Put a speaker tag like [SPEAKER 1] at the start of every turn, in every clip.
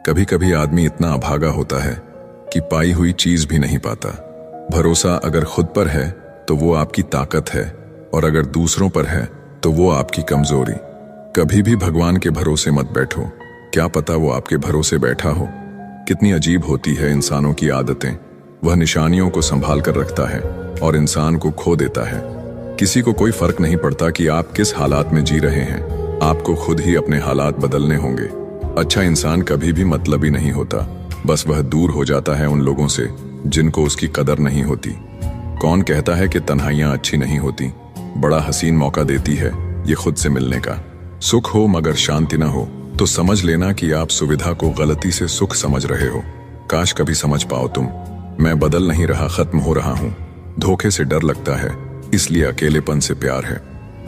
[SPEAKER 1] कभी कभी आदमी इतना अभागा होता है कि पाई हुई चीज भी नहीं पाता। भरोसा अगर खुद पर है तो वो आपकी ताकत है, और अगर दूसरों पर है तो वो आपकी कमजोरी। कभी भी भगवान के भरोसे मत बैठो, क्या पता वो आपके भरोसे बैठा हो। कितनी अजीब होती है इंसानों की आदतें। वह निशानियों को संभाल कर रखता है और इंसान को खो देता है। किसी को कोई फर्क नहीं पड़ता कि आप किस हालात में जी रहे हैं, आपको खुद ही अपने हालात बदलने होंगे। अच्छा इंसान कभी भी मतलबी नहीं होता, बस वह दूर हो जाता है उन लोगों से जिनको उसकी कदर नहीं होती। कौन कहता है कि तन्हाइयां अच्छी नहीं होती? बड़ा हसीन मौका देती है ये खुद से मिलने का। सुख हो मगर शांति न हो तो समझ लेना कि आप सुविधा को गलती से सुख समझ रहे हो। काश कभी समझ पाओ तुम, मैं बदल नहीं रहा, खत्म हो रहा हूं। धोखे से डर लगता है, इसलिए अकेलेपन से प्यार है।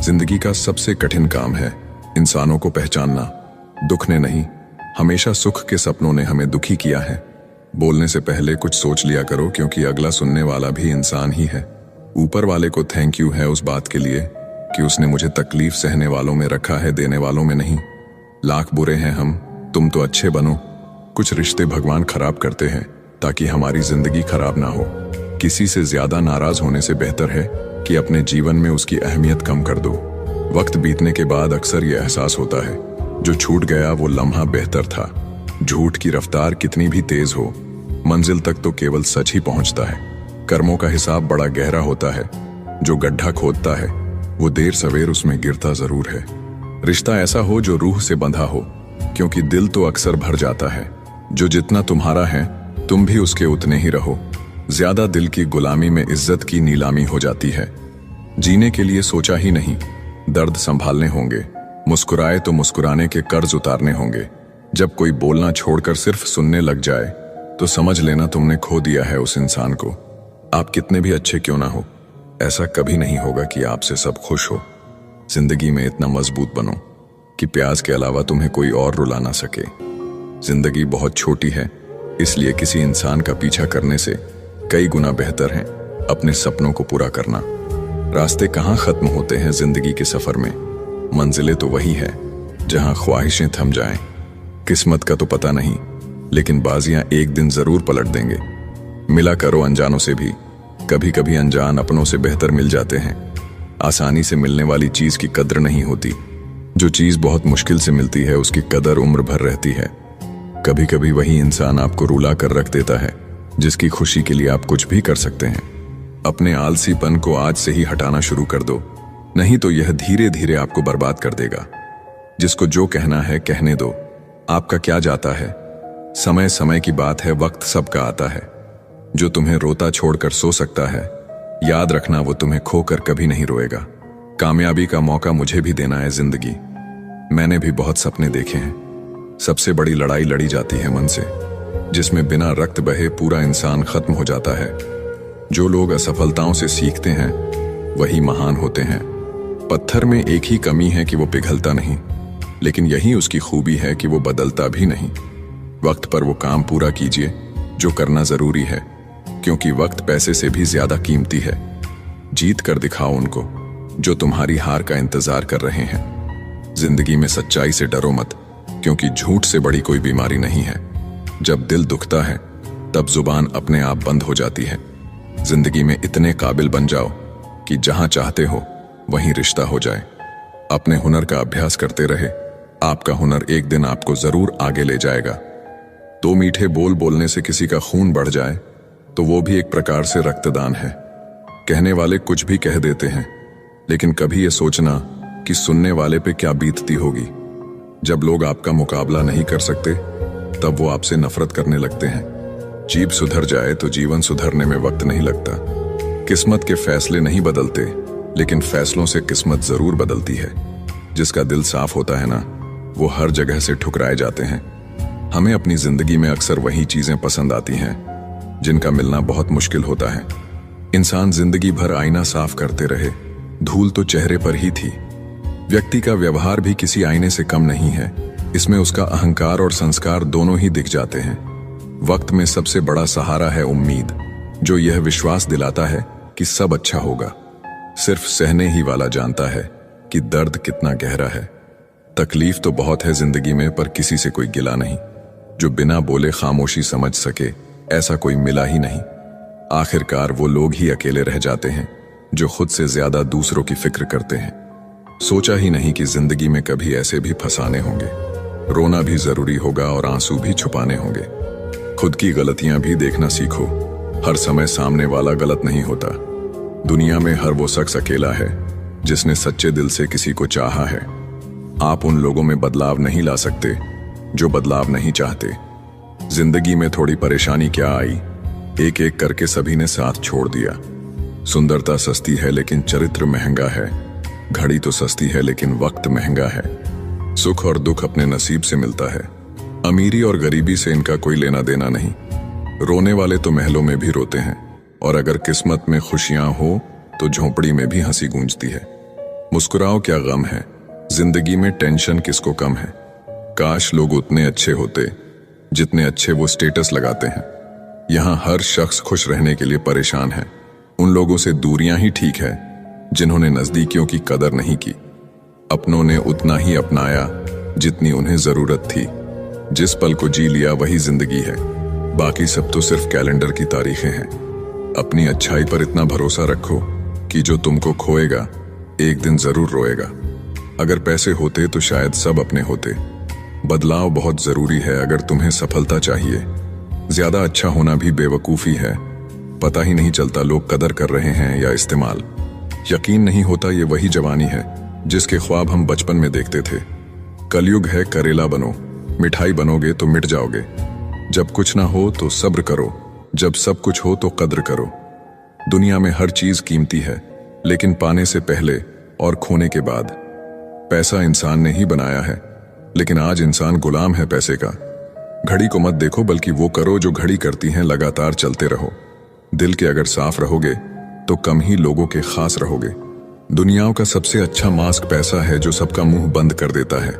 [SPEAKER 1] जिंदगी का सबसे कठिन काम है इंसानों को पहचानना। दुख ने नहीं, हमेशा सुख के सपनों ने हमें दुखी किया है। बोलने से पहले कुछ सोच लिया करो, क्योंकि अगला सुनने वाला भी इंसान ही है। ऊपर वाले को थैंक यू है उस बात के लिए कि उसने मुझे तकलीफ सहने वालों में रखा है, देने वालों में नहीं। लाख बुरे हैं हम, तुम तो अच्छे बनो। कुछ रिश्ते भगवान खराब करते हैं ताकि हमारी जिंदगी खराब ना हो। किसी से ज्यादा नाराज होने से बेहतर है कि अपने जीवन में उसकी अहमियत कम कर दो। वक्त बीतने के बाद अक्सर ये एहसास होता है, जो छूट गया वो लम्हा बेहतर था। झूठ की रफ्तार कितनी भी तेज हो, मंजिल तक तो केवल सच ही पहुंचता है। कर्मों का हिसाब बड़ा गहरा होता है, जो गड्ढा खोदता है वो देर सवेर उसमें गिरता जरूर है। रिश्ता ऐसा हो जो रूह से बंधा हो, क्योंकि दिल तो अक्सर भर जाता है। जो जितना तुम्हारा है तुम भी उसके उतने ही रहो। ज्यादा दिल की गुलामी में इज्जत की नीलामी हो जाती है। जीने के लिए सोचा ही नहीं, दर्द संभालने होंगे। मुस्कुराए तो मुस्कुराने के कर्ज उतारने होंगे। जब कोई बोलना छोड़कर सिर्फ सुनने लग जाए तो समझ लेना तुमने खो दिया है उस इंसान को। आप कितने भी अच्छे क्यों ना हो, ऐसा कभी नहीं होगा कि आपसे सब खुश हो। जिंदगी में इतना मजबूत बनो कि प्याज के अलावा तुम्हें कोई और रुला ना सके। जिंदगी बहुत छोटी है, इसलिए किसी इंसान का पीछा करने से कई गुना बेहतर है अपने सपनों को पूरा करना। रास्ते कहाँ खत्म होते हैं जिंदगी के सफर में, मंजिलें तो वही है जहां ख्वाहिशें थम जाएं। किस्मत का तो पता नहीं, लेकिन बाजियां एक दिन जरूर पलट देंगे। मिला करो अनजानों से भी, कभी कभी अनजान अपनों से बेहतर मिल जाते हैं। आसानी से मिलने वाली चीज की कद्र नहीं होती, जो चीज बहुत मुश्किल से मिलती है उसकी कदर उम्र भर रहती है। कभी कभी वही इंसान आपको रुला कर रख देता है जिसकी खुशी के लिए आप कुछ भी कर सकते हैं। अपने आलसीपन को आज से ही हटाना शुरू कर दो, नहीं तो यह धीरे धीरे आपको बर्बाद कर देगा। जिसको जो कहना है कहने दो, आपका क्या जाता है। समय समय की बात है, वक्त सबका आता है। जो तुम्हें रोता छोड़कर सो सकता है, याद रखना वो तुम्हें खोकर कभी नहीं रोएगा। कामयाबी का मौका मुझे भी देना है जिंदगी। मैंने भी बहुत सपने देखे हैं। सबसे बड़ी लड़ाई लड़ी जाती है मन से, जिसमें बिना रक्त बहे पूरा इंसान खत्म हो जाता है। जो लोग असफलताओं से सीखते हैं वही महान होते हैं। पत्थर में एक ही कमी है कि वो पिघलता नहीं, लेकिन यही उसकी खूबी है कि वो बदलता भी नहीं। वक्त पर वो काम पूरा कीजिए जो करना जरूरी है, क्योंकि वक्त पैसे से भी ज्यादा कीमती है। जीत कर दिखाओ उनको जो तुम्हारी हार का इंतजार कर रहे हैं। जिंदगी में सच्चाई से डरो मत, क्योंकि झूठ से बड़ी कोई बीमारी नहीं है। जब दिल दुखता है तब जुबान अपने आप बंद हो जाती है। जिंदगी में इतने काबिल बन जाओ कि जहां चाहते हो वहीं रिश्ता हो जाए। अपने हुनर का अभ्यास करते रहे, आपका हुनर एक दिन आपको जरूर आगे ले जाएगा। दो मीठे बोल बोलने से किसी का खून बढ़ जाए तो वो भी एक प्रकार से रक्तदान है। कहने वाले कुछ भी कह देते हैं, लेकिन कभी ये सोचना कि सुनने वाले पे क्या बीतती होगी। जब लोग आपका मुकाबला नहीं कर सकते तब वो आपसे नफरत करने लगते हैं। जीभ सुधर जाए तो जीवन सुधरने में वक्त नहीं लगता। किस्मत के फैसले नहीं बदलते, लेकिन फैसलों से किस्मत जरूर बदलती है। जिसका दिल साफ होता है ना, वो हर जगह से ठुकराए जाते हैं। हमें अपनी जिंदगी में अक्सर वही चीजें पसंद आती हैं जिनका मिलना बहुत मुश्किल होता है। इंसान जिंदगी भर आईना साफ करते रहे, धूल तो चेहरे पर ही थी। व्यक्ति का व्यवहार भी किसी आईने से कम नहीं है, इसमें उसका अहंकार और संस्कार दोनों ही दिख जाते हैं। वक्त में सबसे बड़ा सहारा है उम्मीद, जो यह विश्वास दिलाता है कि सब अच्छा होगा। सिर्फ सहने ही वाला जानता है कि दर्द कितना गहरा है। तकलीफ तो बहुत है जिंदगी में, पर किसी से कोई गिला नहीं। जो बिना बोले खामोशी समझ सके, ऐसा कोई मिला ही नहीं। आखिरकार वो लोग ही अकेले रह जाते हैं जो खुद से ज्यादा दूसरों की फिक्र करते हैं। सोचा ही नहीं कि जिंदगी में कभी ऐसे भी फंसाने होंगे। रोना भी जरूरी होगा और आंसू भी छुपाने होंगे। खुद की गलतियां भी देखना सीखो। हर समय सामने वाला गलत नहीं होता। दुनिया में हर वो शख्स अकेला है जिसने सच्चे दिल से किसी को चाहा है। आप उन लोगों में बदलाव नहीं ला सकते जो बदलाव नहीं चाहते। जिंदगी में थोड़ी परेशानी क्या आई, एक एक करके सभी ने साथ छोड़ दिया। सुंदरता सस्ती है लेकिन चरित्र महंगा है। घड़ी तो सस्ती है लेकिन वक्त महंगा है। सुख और दुख अपने नसीब से मिलता है। अमीरी और गरीबी से इनका कोई लेना देना नहीं। रोने वाले तो महलों में भी रोते हैं, और अगर किस्मत में खुशियां हो तो झोंपड़ी में भी हंसी गूंजती है। मुस्कुराओ, क्या गम है। जिंदगी में टेंशन किसको कम है। काश लोग उतने अच्छे होते जितने अच्छे वो स्टेटस लगाते हैं। यहाँ हर शख्स खुश रहने के लिए परेशान है। उन लोगों से दूरियां ही ठीक है जिन्होंने नजदीकियों की कदर नहीं की। अपनों ने उतना ही अपनाया जितनी उन्हें जरूरत थी। जिस पल को जी लिया वही जिंदगी है। बाकी सब तो सिर्फ कैलेंडर की तारीखें हैं। अपनी अच्छाई पर इतना भरोसा रखो कि जो तुमको खोएगा एक दिन जरूर रोएगा। अगर पैसे होते तो शायद सब अपने होते। बदलाव बहुत जरूरी है अगर तुम्हें सफलता चाहिए। ज्यादा अच्छा होना भी बेवकूफी है। पता ही नहीं चलता लोग कदर कर रहे हैं या इस्तेमाल। यकीन नहीं होता ये वही जवानी है जिसके ख्वाब हम बचपन में देखते थे। कलयुग है, करेला बनो। मिठाई बनोगे तो मिट जाओगे। जब कुछ ना हो तो सब्र करो, जब सब कुछ हो तो कद्र करो। दुनिया में हर चीज कीमती है, लेकिन पाने से पहले और खोने के बाद। पैसा इंसान ने ही बनाया है, लेकिन आज इंसान गुलाम है पैसे का। घड़ी को मत देखो, बल्कि वो करो जो घड़ी करती है। लगातार चलते रहो। दिल के अगर साफ रहोगे तो कम ही लोगों के खास रहोगे। दुनियाओं का सबसे अच्छा मास्क पैसा है जो सबका मुंह बंद कर देता है।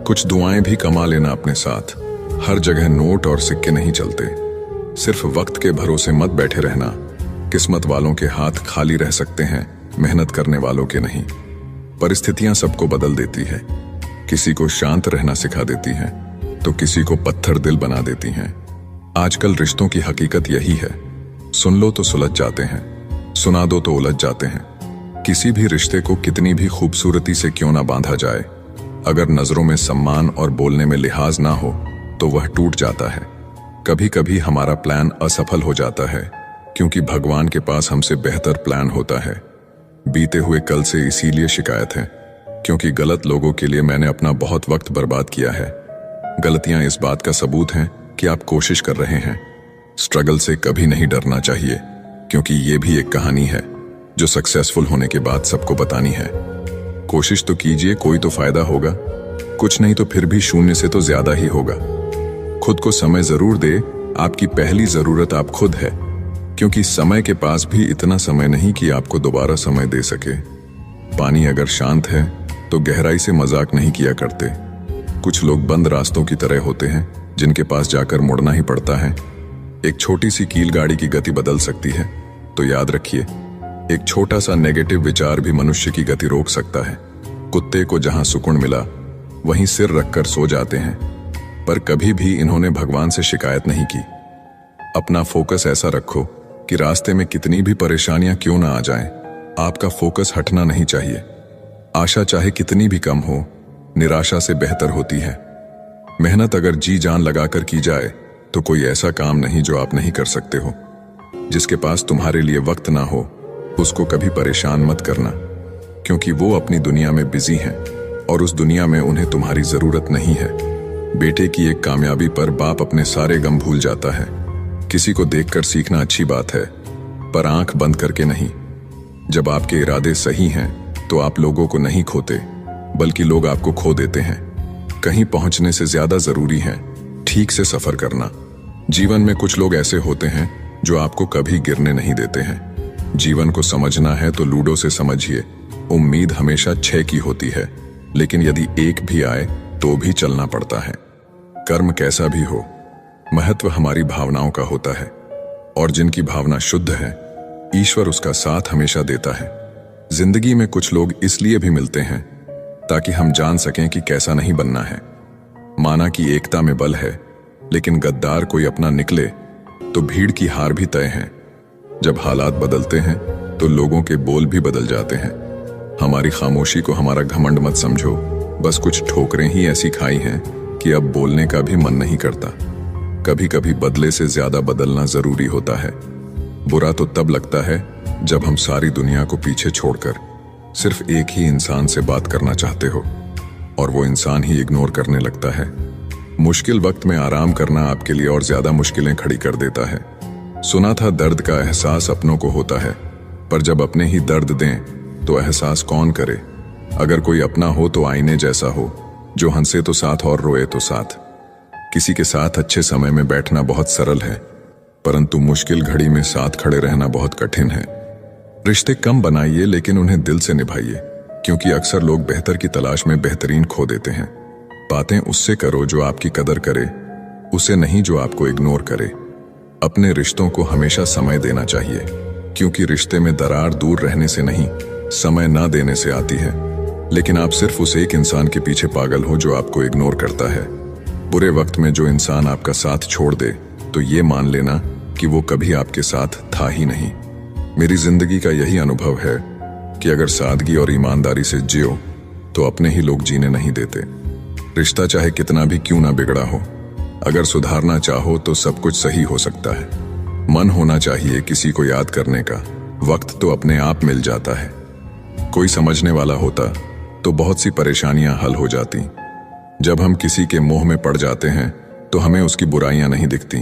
[SPEAKER 1] कुछ दुआएं भी कमा लेना अपने साथ। हर जगह नोट और सिक्के नहीं चलते। सिर्फ वक्त के भरोसे मत बैठे रहना। किस्मत वालों के हाथ खाली रह सकते हैं, मेहनत करने वालों के नहीं। परिस्थितियां सबको बदल देती है। किसी को शांत रहना सिखा देती हैं तो किसी को पत्थर दिल बना देती हैं। आजकल रिश्तों की हकीकत यही है। सुन लो तो सुलझ जाते हैं, सुना दो तो उलझ जाते हैं। किसी भी रिश्ते को कितनी भी खूबसूरती से क्यों ना बांधा जाए, अगर नजरों में सम्मान और बोलने में लिहाज ना हो तो वह टूट जाता है। कभी कभी हमारा प्लान असफल हो जाता है क्योंकि भगवान के पास हमसे बेहतर प्लान होता है। बीते हुए कल से इसीलिए शिकायत है क्योंकि गलत लोगों के लिए मैंने अपना बहुत वक्त बर्बाद किया है। गलतियां इस बात का सबूत हैं कि आप कोशिश कर रहे हैं। स्ट्रगल से कभी नहीं डरना चाहिए, क्योंकि ये भी एक कहानी है जो सक्सेसफुल होने के बाद सबको बतानी है। कोशिश तो कीजिए, कोई तो फायदा होगा। कुछ नहीं तो फिर भी शून्य से तो ज्यादा ही होगा। खुद को समय जरूर दे। आपकी पहली जरूरत आप खुद है, क्योंकि समय के पास भी इतना समय नहीं कि आपको दोबारा समय दे सके। पानी अगर शांत है तो गहराई से मजाक नहीं किया करते। कुछ लोग बंद रास्तों की तरह होते हैं जिनके पास जाकर मुड़ना ही पड़ता है। एक छोटी सी कील गाड़ी की गति बदल सकती है, तो याद रखिए, एक छोटा सा नेगेटिव विचार भी मनुष्य की गति रोक सकता है। कुत्ते को जहां सुकून मिला वहीं सिर रखकर सो जाते हैं, पर कभी भी इन्होंने भगवान से शिकायत नहीं की। अपना फोकस ऐसा रखो कि रास्ते में कितनी भी परेशानियां क्यों ना आ जाएं, आपका फोकस हटना नहीं चाहिए। आशा चाहे कितनी भी कम हो, निराशा से बेहतर होती है। मेहनत अगर जी जान लगाकर की जाए तो कोई ऐसा काम नहीं जो आप नहीं कर सकते हो। जिसके पास तुम्हारे लिए वक्त ना हो उसको कभी परेशान मत करना, क्योंकि वो अपनी दुनिया में बिजी हैं और उस दुनिया में उन्हें तुम्हारी जरूरत नहीं है। बेटे की एक कामयाबी पर बाप अपने सारे गम भूल जाता है। किसी को देखकर सीखना अच्छी बात है, पर आंख बंद करके नहीं। जब आपके इरादे सही हैं तो आप लोगों को नहीं खोते, बल्कि लोग आपको खो देते हैं। कहीं पहुंचने से ज्यादा जरूरी है ठीक से सफर करना। जीवन में कुछ लोग ऐसे होते हैं जो आपको कभी गिरने नहीं देते हैं। जीवन को समझना है तो लूडो से समझिए। उम्मीद हमेशा 6 की होती है, लेकिन यदि 1 भी आए तो भी चलना पड़ता है। कर्म कैसा भी हो, महत्व हमारी भावनाओं का होता है, और जिनकी भावना शुद्ध है ईश्वर उसका साथ हमेशा देता है। जिंदगी में कुछ लोग इसलिए भी मिलते हैं ताकि हम जान सकें कि कैसा नहीं बनना है। माना कि एकता में बल है, लेकिन गद्दार कोई अपना निकले तो भीड़ की हार भी तय है। जब हालात बदलते हैं तो लोगों के बोल भी बदल जाते हैं। हमारी खामोशी को हमारा घमंड मत समझो, बस कुछ ठोकरें ही ऐसी खाई हैं कि अब बोलने का भी मन नहीं करता। कभी कभी बदले से ज्यादा बदलना जरूरी होता है। बुरा तो तब लगता है जब हम सारी दुनिया को पीछे छोड़कर सिर्फ एक ही इंसान से बात करना चाहते हो और वो इंसान ही इग्नोर करने लगता है। मुश्किल वक्त में आराम करना आपके लिए और ज्यादा मुश्किलें खड़ी कर देता है। सुना था दर्द का एहसास अपनों को होता है, पर जब अपने ही दर्द दें तो एहसास कौन करे। अगर कोई अपना हो तो आईने जैसा हो, जो हंसे तो साथ और रोए तो साथ। किसी के साथ अच्छे समय में बैठना बहुत सरल है, परंतु मुश्किल घड़ी में साथ खड़े रहना बहुत कठिन है। रिश्ते कम बनाइए लेकिन उन्हें दिल से निभाइए, क्योंकि अक्सर लोग बेहतर की तलाश में बेहतरीन खो देते हैं। बातें उससे करो जो आपकी कदर करे, उसे नहीं जो आपको इग्नोर करे। अपने रिश्तों को हमेशा समय देना चाहिए, क्योंकि रिश्ते में दरार दूर रहने से नहीं, समय ना देने से आती है। लेकिन आप सिर्फ उस एक इंसान के पीछे पागल हो जो आपको इग्नोर करता है। बुरे वक्त में जो इंसान आपका साथ छोड़ दे तो ये मान लेना कि वो कभी आपके साथ था ही नहीं। मेरी जिंदगी का यही अनुभव है कि अगर सादगी और ईमानदारी से जियो तो अपने ही लोग जीने नहीं देते। रिश्ता चाहे कितना भी क्यों ना बिगड़ा हो, अगर सुधारना चाहो तो सब कुछ सही हो सकता है। मन होना चाहिए किसी को याद करने का, वक्त तो अपने आप मिल जाता है। कोई समझने वाला होता तो बहुत सी परेशानियां हल हो जाती। जब हम किसी के मोह में पड़ जाते हैं तो हमें उसकी बुराइयां नहीं दिखती,